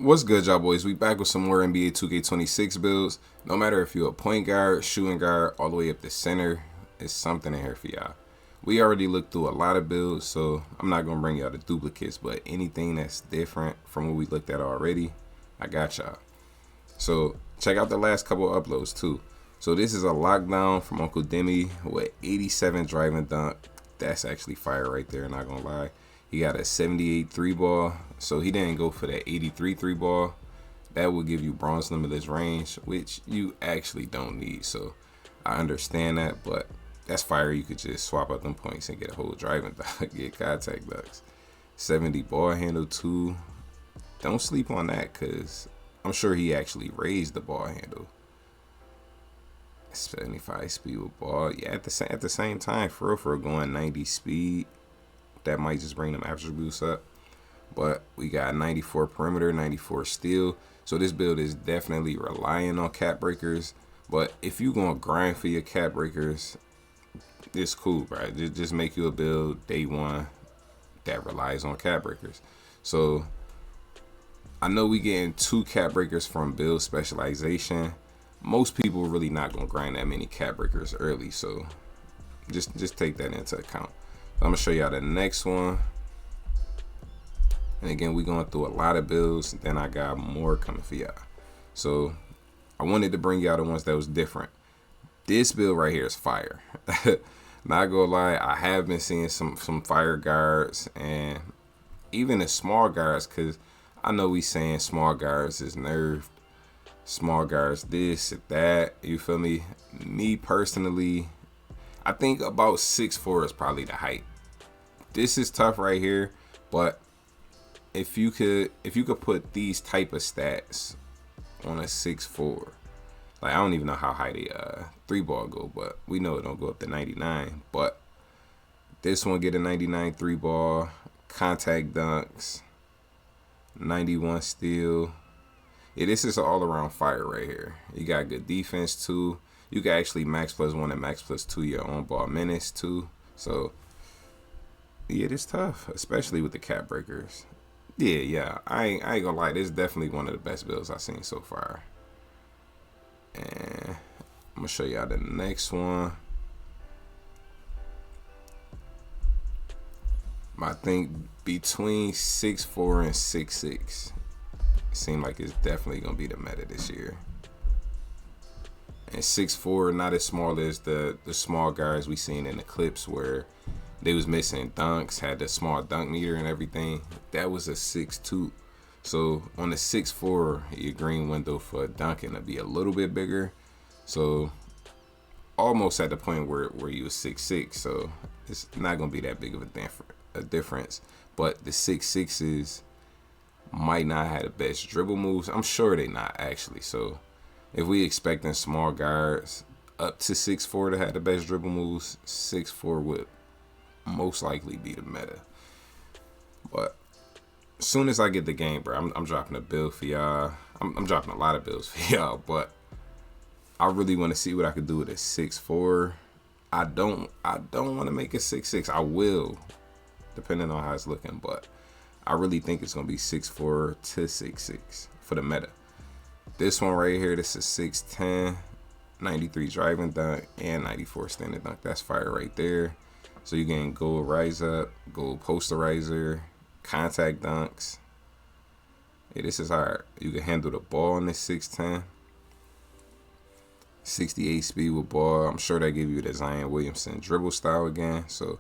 What's good, y'all boys? We back with some more NBA 2K26 builds. No matter if you're a point guard, shooting guard, all the way up the center, it's something in here for y'all. We already looked through a lot of builds, so I'm not going to bring y'all the duplicates, but anything that's different from what we looked at already, I got y'all. So check out the last couple of uploads too. So this is a lockdown from Uncle Demi with 87 driving dunk. That's actually fire right there, not going to lie. He got a 78 3 ball, so he didn't go for that 83 3 ball. That will give you bronze limitless range, which you actually don't need. So I understand that, but that's fire. You could just swap out them points and get a whole driving dunk, get contact ducks. 70 ball handle too. Don't sleep on that, because I'm sure he actually raised the ball handle. 75 speed with ball. Yeah, at the same time, for real, going 90 speed. That might just bring them attributes up. But we got 94 perimeter, 94 steal. So this build is definitely relying on cap breakers. But if you gonna grind for your cap breakers, it's cool, right? Just make you a build day one that relies on cap breakers. So I know we getting 2 cap breakers from build specialization. Most people really not gonna grind that many cap breakers early. So just take that into account. I'm gonna show y'all the next one, and again we going through a lot of builds. Then I got more coming for y'all, so I wanted to bring y'all the ones that was different. This build right here is fire. Not gonna lie, I have been seeing some fire guards and even the small guards, because I know we saying small guards is nerfed, small guards this that, you feel me? Me personally, I think about 6'4" is probably the height. This is tough right here, but if you could put these type of stats on a 6'4", like I don't even know how high the 3 ball go, but we know it don't go up to 99. But this one get a 99 3 ball, contact dunks, 91 steal. Yeah, this is all around fire right here. You got good defense too. You can actually max +1 and max +2 your own ball minutes too. So yeah, it's tough, especially with the cap breakers. Yeah, I ain't gonna lie, this is definitely one of the best builds I've seen so far. And I'm gonna show y'all the next one. I think between 6'4" and 6'6", seem like it's definitely gonna be the meta this year. And 6'4", not as small as the small guys we seen in the clips where they was missing dunks, had the small dunk meter and everything. That was a 6'2". So on the 6'4", your green window for dunking to be a little bit bigger. So almost at the point where you was 6'6". So it's not gonna be that big of a difference. But the 6'6s might not have the best dribble moves. I'm sure they not actually. So if we expecting small guards up to 6'4" to have the best dribble moves, 6'4" would most likely be the meta. But as soon as I get the game, bro, I'm dropping a build for y'all. I'm dropping a lot of builds for y'all, but I really want to see what I could do with a 6'4". I don't want to make a 6'6". I will, depending on how it's looking, but I really think it's gonna be 6'4" to 6'6" for the meta. This one right here, this is 6'10", 93 driving dunk, and 94 standing dunk. That's fire right there. So you can go rise up, go posterizer, contact dunks. Yeah, this is hard. You can handle the ball in this 6'10". 68 speed with ball. I'm sure they give you the Zion Williamson dribble style again. So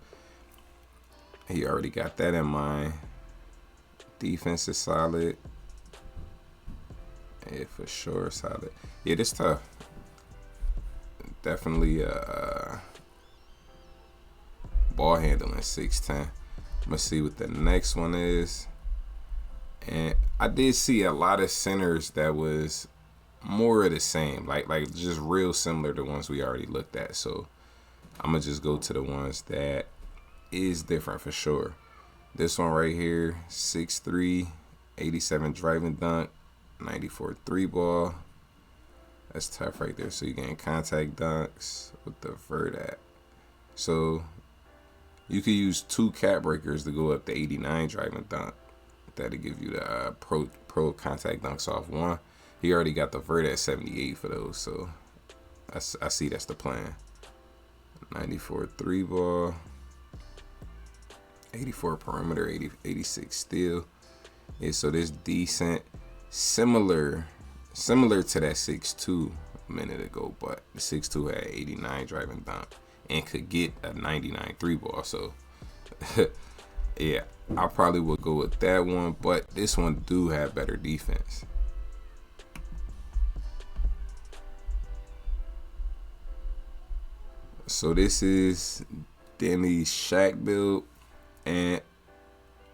he already got that in mind. Defense is solid. Yeah, for sure solid. Yeah, this tough. Definitely ball handling 6'10". I'm gonna see what the next one is. And I did see a lot of centers that was more of the same, like just real similar to ones we already looked at. So I'm gonna just go to the ones that is different for sure. This one right here, 6'3", 87 driving dunk, 94 3 ball. That's tough right there. So you getting contact dunks with the vert at. So you could use 2 cap breakers to go up to 89 driving dunk. That'll give you the pro contact dunks off one. He already got the vert at 78 for those, so I see that's the plan. 94 3 ball, 84 perimeter, 86 steal. Yeah, so this decent, similar to that 6'2" a minute ago, but the 6'2" had 89 driving dunk and could get a 99 3 ball. So yeah, I probably would go with that one, but this one do have better defense. So this is Demi's Shaq build, and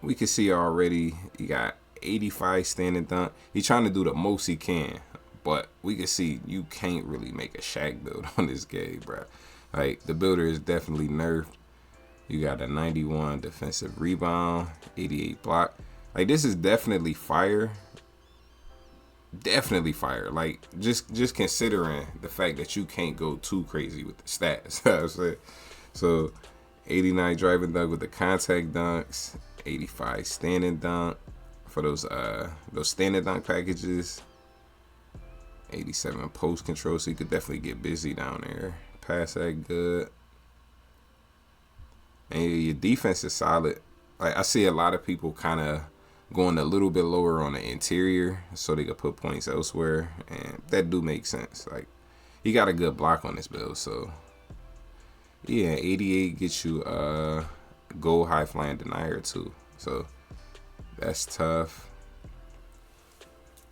we can see already he got 85 standing dunk. He's trying to do the most he can, but we can see you can't really make a Shaq build on this game, bro. Like, the builder is definitely nerfed. You got a 91 defensive rebound, 88 block. Like, this is definitely fire. Definitely fire. Like, just considering the fact that you can't go too crazy with the stats. You know what I'm saying? So 89 driving dunk with the contact dunks, 85 standing dunk for those standing dunk packages, 87 post control, so you could definitely get busy down there. Pass that good. And your defense is solid. Like, I see a lot of people kind of going a little bit lower on the interior so they could put points elsewhere, and that do make sense. Like, he got a good block on this build, so yeah, 88 gets you gold high flying denier too, so that's tough.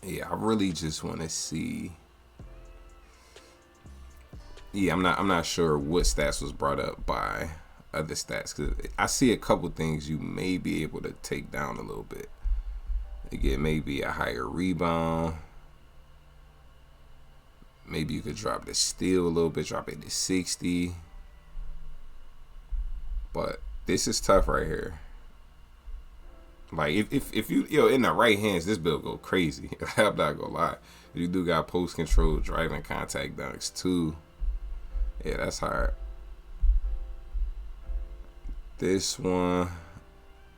Yeah, I really just want to see. Yeah, I'm not sure what stats was brought up by other stats, because I see a couple things you may be able to take down a little bit. You get maybe a higher rebound. Maybe you could drop the steal a little bit, drop it to 60. But this is tough right here. Like, if you in the right hands, this build go crazy. I'm not gonna lie. You do got post control, driving contact dunks too. Yeah, that's hard. This one,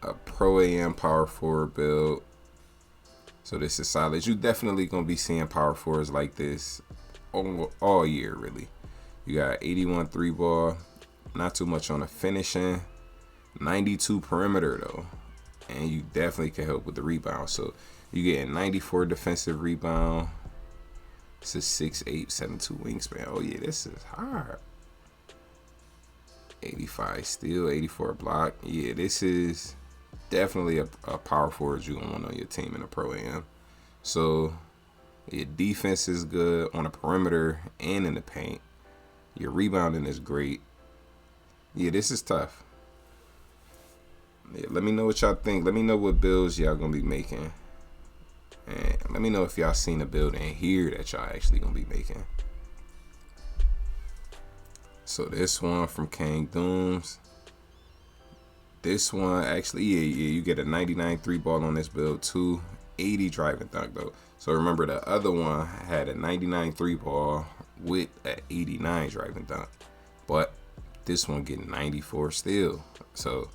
a Pro AM power forward build. So this is solid. You definitely gonna be seeing power forwards like this all year, really. You got 81 3 ball, not too much on the finishing, 92 perimeter though, and you definitely can help with the rebound. So you get 94 defensive rebound. This is 6'8", 7'2" wingspan. Oh yeah, this is hard. 85 steal, 84 block. Yeah, this is definitely a power forward you gonna want on your team in a Pro AM. So your defense is good on the perimeter and in the paint. Your rebounding is great. Yeah, this is tough. Yeah, let me know what y'all think. Let me know what builds y'all gonna be making, and let me know if y'all seen a build in here that y'all actually gonna be making. So this one from Kang Dooms. This one actually, yeah, you get a 99 3 ball on this build too. 80 driving dunk though. So remember, the other one had a 99 3 ball with an 89 driving dunk, but this one getting 94 still. So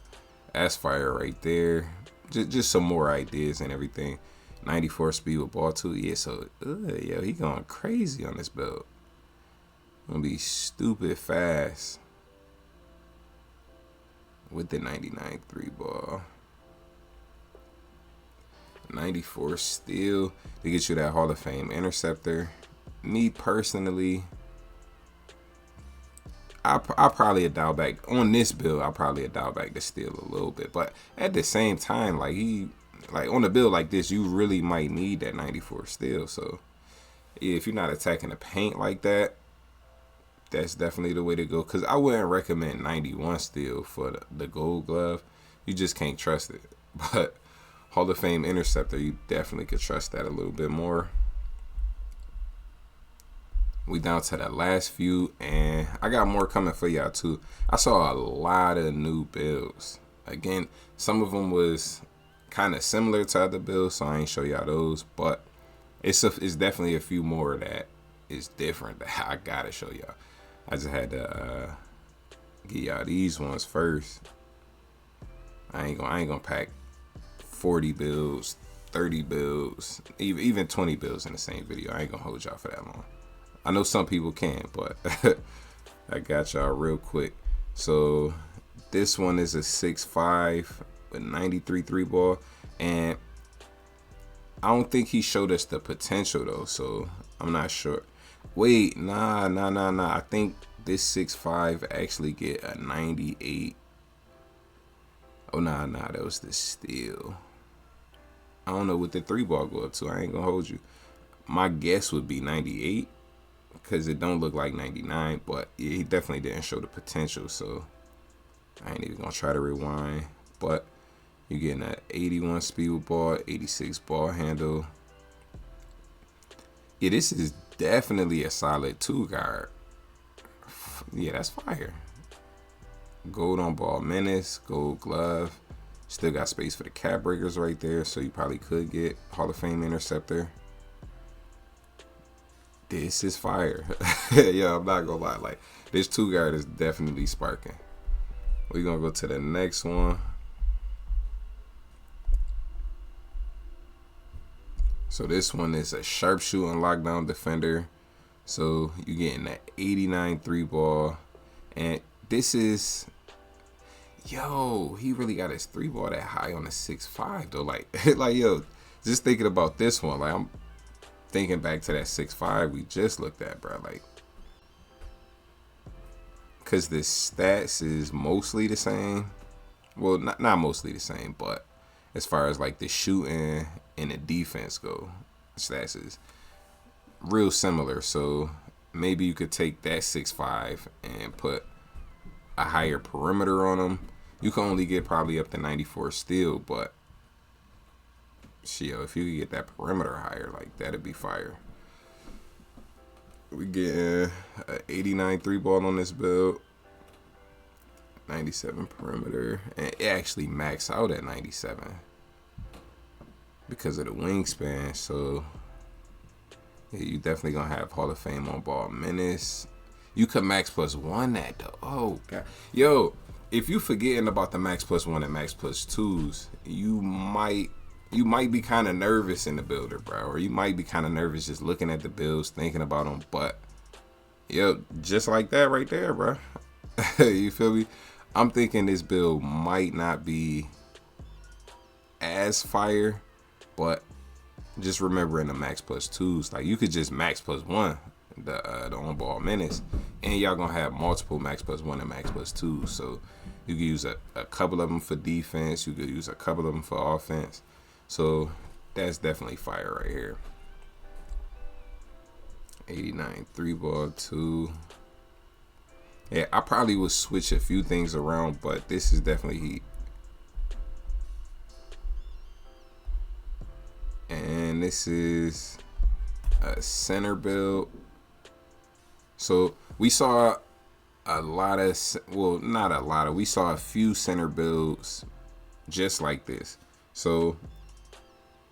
that's fire right there. Just some more ideas and everything. 94 speed with ball too. Yeah, so yo, he going crazy on this build. Gonna be stupid fast with the 99 3 ball. 94 steal to get you that Hall of Fame interceptor. Me personally, I probably dial back on this build. I probably dial back the steal a little bit, but at the same time, like on a build like this, you really might need that 94 steal. So yeah, if you're not attacking the paint like that, that's definitely the way to go. Because I wouldn't recommend 91 steal for the gold glove. You just can't trust it. But Hall of Fame interceptor, you definitely could trust that a little bit more. We down to the last few, and I got more coming for y'all too. I saw a lot of new builds. Again, some of them was kind of similar to other builds, so I ain't show y'all those. But it's definitely a few more that is different that I gotta show y'all. I just had to get y'all these ones first. I ain't gonna pack 40 builds 30 builds, even 20 builds in the same video. I ain't gonna hold y'all for that long. I know some people can, but I got y'all real quick. So this one is a 6'5" with 93 3 ball, and I don't think he showed us the potential though, so I'm not sure. Wait, nah. I think this 6'5" actually get a 98. Oh nah, that was the steal. I don't know what the 3 ball go up to. I ain't gonna hold you. My guess would be 98 because it don't look like 99, but he definitely didn't show the potential, so I ain't even gonna try to rewind. But you're getting an 81 speed with ball, 86 ball handle. Yeah, this is definitely a solid 2 guard. Yeah, that's fire. Gold on ball menace, gold glove. Still got space for the cap breakers right there, so you probably could get Hall of Fame interceptor. This is fire. Yeah, I'm not gonna lie. Like, this 2 guard is definitely sparking. We're gonna go to the next one. So this one is a sharpshooting lockdown defender. So you're getting that 89 3 ball. And this is, yo, he really got his 3 ball that high on the 6'5" though. Like, yo, just thinking about this one, like I'm thinking back to that 6'5" we just looked at, bro. Like, cause the stats is mostly the same. Well, not mostly the same, but as far as like the shooting and the defense go, stats is real similar. So maybe you could take that 6'5" and put a higher perimeter on him. You can only get probably up to 94 steal, but shit, if you could get that perimeter higher, like that'd be fire. We getting an 89 3 ball on this build, 97 perimeter, and it actually maxed out at 97 because of the wingspan. So yeah, you definitely gonna have Hall of Fame on ball menace. You could max +1 that though. Oh god, yo, if you forgetting about the max +1 and max +2s, you might be kind of nervous in the builder, bro, or you might be kind of nervous just looking at the builds, thinking about them. But yo, just like that right there, bro. You feel me? I'm thinking this build might not be as fire, but just remembering the max +2s, like you could just max +1 the on ball menace, and y'all gonna have multiple max +1 and max +2. So you can use a couple of them for defense, you could use a couple of them for offense. So that's definitely fire right here. 89 3 ball 2. Yeah, I probably would switch a few things around, but this is definitely heat. And this is a center build. So we saw a lot of, well, not a lot of, we saw a few center builds just like this. So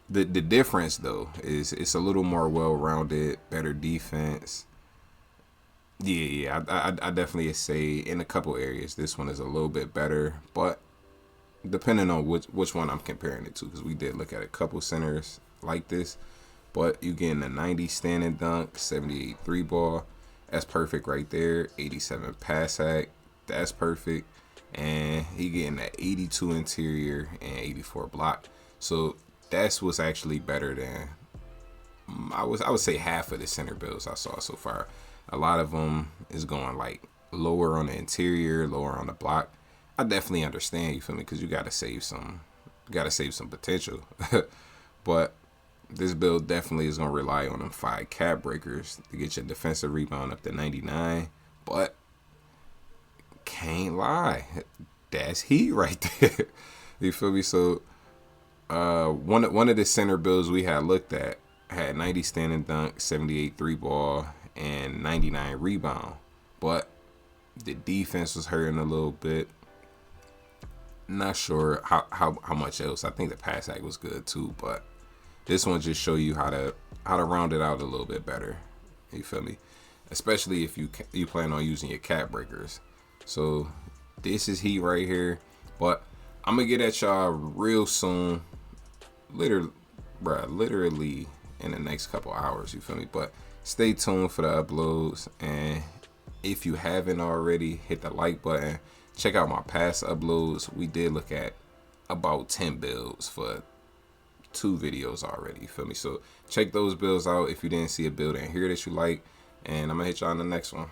the difference though is it's a little more well-rounded, better defense. Yeah, I definitely say in a couple areas this one is a little bit better, but depending on which one I'm comparing it to, because we did look at a couple centers like this. But you getting a 90 standing dunk, 78 3 ball. That's perfect right there. 87 pass hack. That's perfect. And he getting that 82 interior and 84 block. So that's what's actually better than I would say half of the center builds I saw so far. A lot of them is going like lower on the interior, lower on the block. I definitely understand, you feel me, because you gotta save some potential. But this build definitely is gonna rely on them 5 cap breakers to get your defensive rebound up to 99. But can't lie, that's heat right there. You feel me? So one of the center builds we had looked at had 90 standing dunk, 78 3 ball, and 99 rebound. But the defense was hurting a little bit. Not sure how much else. I think the pass hack was good too, but this one just show you how to round it out a little bit better. You feel me? Especially if you plan on using your cap breakers. So this is heat right here. But I'm gonna get at y'all real soon. Literally bruh, literally in the next couple hours, you feel me? But stay tuned for the uploads, and if you haven't already, hit the like button. Check out my past uploads. We did look at about 10 builds for 2 videos already, you feel me? So check those builds out if you didn't see a build in here that you like, and I'm gonna hit y'all on the next one.